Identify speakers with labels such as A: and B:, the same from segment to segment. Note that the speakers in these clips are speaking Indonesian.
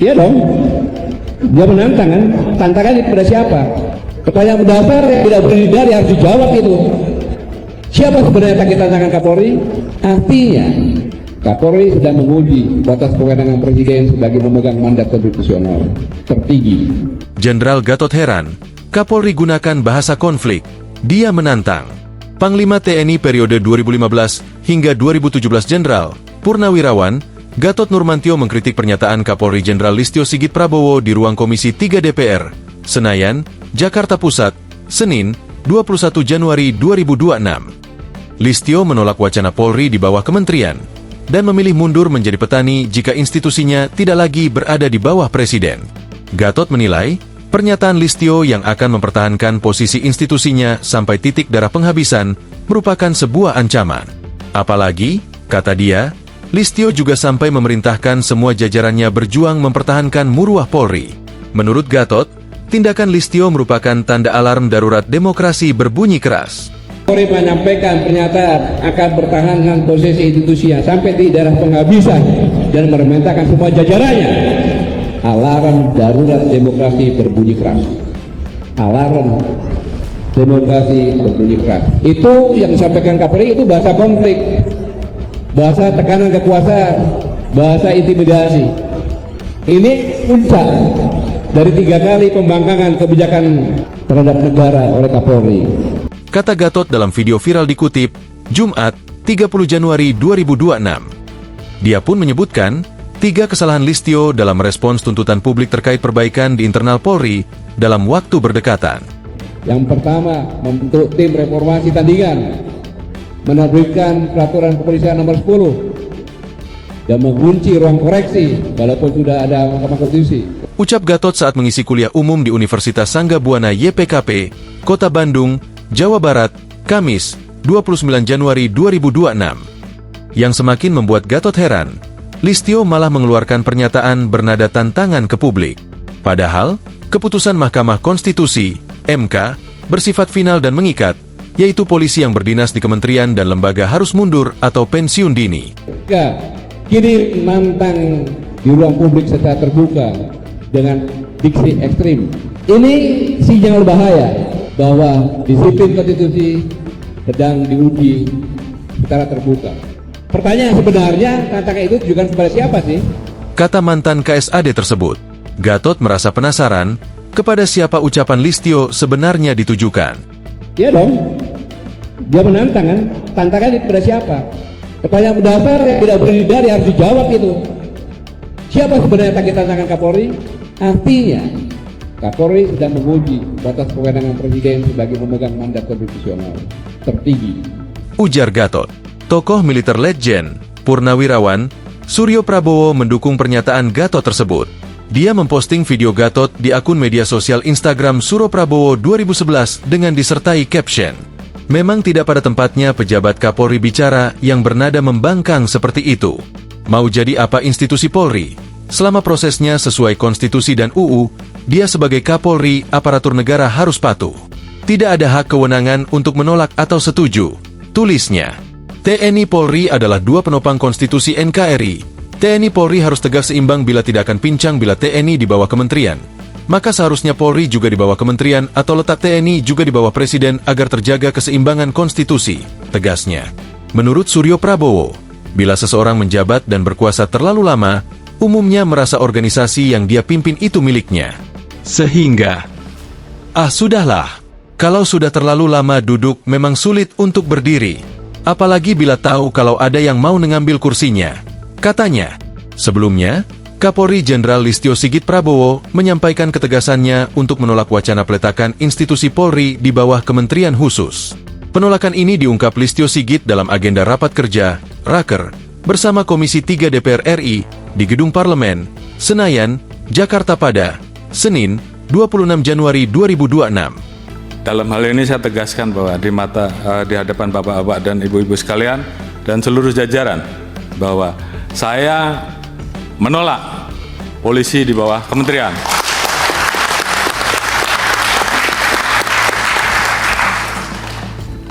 A: Iya dong. Dia menantang kan? Tantangannya kepada siapa? Pertanyaan mendasar yang tidak berdiri harus dijawab itu. Siapa sebenarnya yang kita tantangan Kapolri? Artinya Kapolri sedang menguji batas kewenangan Presiden sebagai pemegang mandat konstitusional tertinggi.
B: Jenderal Gatot heran, Kapolri gunakan bahasa konflik. Dia menantang. Panglima TNI periode 2015 hingga 2017 Jenderal Purnawirawan Gatot Nurmantio mengkritik pernyataan Kapolri Jenderal Listio Sigit Prabowo di ruang Komisi 3 DPR, Senayan, Jakarta Pusat, Senin, 21 Januari 2026. Listio menolak wacana Polri di bawah kementerian dan memilih mundur menjadi petani jika institusinya tidak lagi berada di bawah Presiden. Gatot menilai, pernyataan Listio yang akan mempertahankan posisi institusinya sampai titik darah penghabisan merupakan sebuah ancaman. Apalagi, kata dia, Listio juga sampai memerintahkan semua jajarannya berjuang mempertahankan muruah Polri. Menurut Gatot, tindakan Listio merupakan tanda alarm darurat demokrasi berbunyi keras.
A: Polri menyampaikan pernyataan akan bertahankan posisi institusinya sampai di darah penghabisan dan memerintahkan semua jajarannya. Alarm darurat demokrasi berbunyi keras. Alarm demokrasi berbunyi keras. Itu yang disampaikan Kapolri itu bahasa konflik, bahasa tekanan kekuasaan, bahasa intimidasi. Ini puncak dari 3 kali pembangkangan kebijakan terhadap negara oleh Kapolri.
B: Kata Gatot dalam video viral dikutip, Jumat, 30 Januari 2026. Dia pun menyebutkan, 3 kesalahan Listio dalam merespons tuntutan publik terkait perbaikan di internal Polri dalam waktu berdekatan.
A: Yang pertama, membentuk tim reformasi tandingan, menerbitkan peraturan kepolisian nomor 10, dan mengunci ruang koreksi walaupun sudah ada Mahkamah Konstitusi.
B: Ucap Gatot saat mengisi kuliah umum di Universitas Sanggabuana YPKP, Kota Bandung, Jawa Barat, Kamis, 29 Januari 2026. Yang semakin membuat Gatot heran, Listio malah mengeluarkan pernyataan bernada tantangan ke publik. Padahal, keputusan Mahkamah Konstitusi, MK, bersifat final dan mengikat, yaitu polisi yang berdinas di kementerian dan lembaga harus mundur atau pensiun dini.
A: Kini menantang di ruang publik secara terbuka dengan diksi ekstrim. Ini sinyal bahaya bahwa disiplin konstitusi sedang diuji secara terbuka. Pertanyaan sebenarnya, tantangan itu ditujukan kepada siapa sih?
B: Kata mantan KSAD tersebut, Gatot merasa penasaran kepada siapa ucapan Listio sebenarnya ditujukan.
A: Iya dong. Dia menantang kan? Tantangannya kepada siapa? Pertanyaan mendasar yang tidak berdiri harus dijawab itu. Siapa sebenarnya yang kita tantangan Kapolri? Artinya Kapolri sedang menguji batas kewenangan Presiden sebagai pemegang mandat konstitusional tertinggi.
B: Ujar Gatot. Tokoh militer Letjen, Purnawirawan, Suryo Prabowo mendukung pernyataan Gatot tersebut. Dia memposting video Gatot di akun media sosial Instagram Suryo Prabowo 2011 dengan disertai caption, "Memang tidak pada tempatnya pejabat Kapolri bicara yang bernada membangkang seperti itu. Mau jadi apa institusi Polri? Selama prosesnya sesuai konstitusi dan UU, dia sebagai Kapolri aparatur negara harus patuh. Tidak ada hak kewenangan untuk menolak atau setuju," tulisnya. TNI Polri adalah 2 penopang konstitusi NKRI. TNI Polri harus tegak seimbang bila tidak akan pincang bila TNI di bawah kementerian. Maka seharusnya Polri juga di bawah kementerian atau letak TNI juga di bawah Presiden agar terjaga keseimbangan konstitusi, tegasnya. Menurut Suryo Prabowo, bila seseorang menjabat dan berkuasa terlalu lama, umumnya merasa organisasi yang dia pimpin itu miliknya. Sehingga, sudahlah, kalau sudah terlalu lama duduk memang sulit untuk berdiri. Apalagi bila tahu kalau ada yang mau mengambil kursinya, katanya. Sebelumnya, Kapolri Jenderal Listio Sigit Prabowo menyampaikan ketegasannya untuk menolak wacana peletakan institusi Polri di bawah kementerian khusus. Penolakan ini diungkap Listio Sigit dalam agenda rapat kerja, Raker, bersama Komisi 3 DPR RI di Gedung Parlemen, Senayan, Jakarta pada Senin, 26 Januari 2026.
C: Dalam hal ini saya tegaskan bahwa di hadapan bapak-bapak dan ibu-ibu sekalian dan seluruh jajaran bahwa saya menolak polisi di bawah kementerian.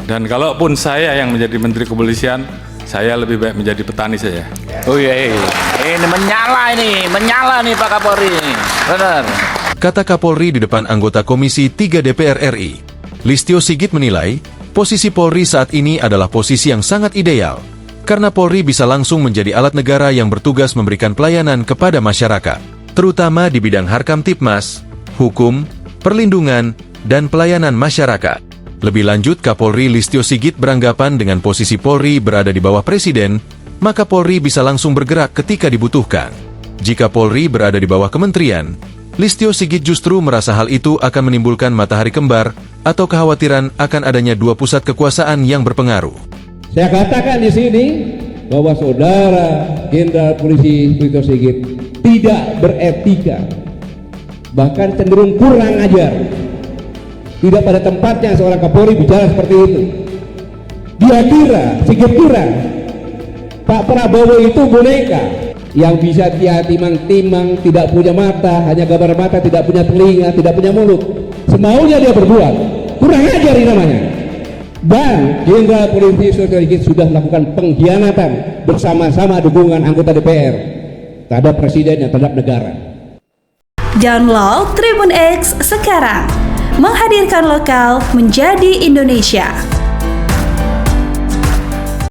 C: Dan kalaupun saya yang menjadi Menteri Kepolisian, saya lebih baik menjadi petani saja.
D: Oh iya, ini menyala nih Pak Kapolri. Benar.
B: Kata Kapolri di depan anggota Komisi 3 DPR RI. Listio Sigit menilai, posisi Polri saat ini adalah posisi yang sangat ideal, karena Polri bisa langsung menjadi alat negara yang bertugas memberikan pelayanan kepada masyarakat, terutama di bidang Harkamtibmas, hukum, perlindungan, dan pelayanan masyarakat. Lebih lanjut, Kapolri Listio Sigit beranggapan dengan posisi Polri berada di bawah Presiden, maka Polri bisa langsung bergerak ketika dibutuhkan. Jika Polri berada di bawah kementerian, Listio Sigit justru merasa hal itu akan menimbulkan matahari kembar atau kekhawatiran akan adanya dua pusat kekuasaan yang berpengaruh.
A: Saya katakan di sini bahwa Saudara Jenderal Polisi Listio Sigit tidak beretika, bahkan cenderung kurang ajar. Tidak pada tempatnya seorang Kapolri bicara seperti itu. Dia Sigit kira Pak Prabowo itu boneka yang bisa timang-timang, tidak punya mata, hanya gambar mata, tidak punya telinga, tidak punya mulut. Semaunya dia berbuat. Kurang ajar ini namanya. Dan Jenderal Polisi Listio Sigit sudah melakukan pengkhianatan bersama-sama dukungan anggota DPR terhadap Presiden dan terhadap negara.
E: Download Tribun X sekarang, menghadirkan lokal menjadi Indonesia.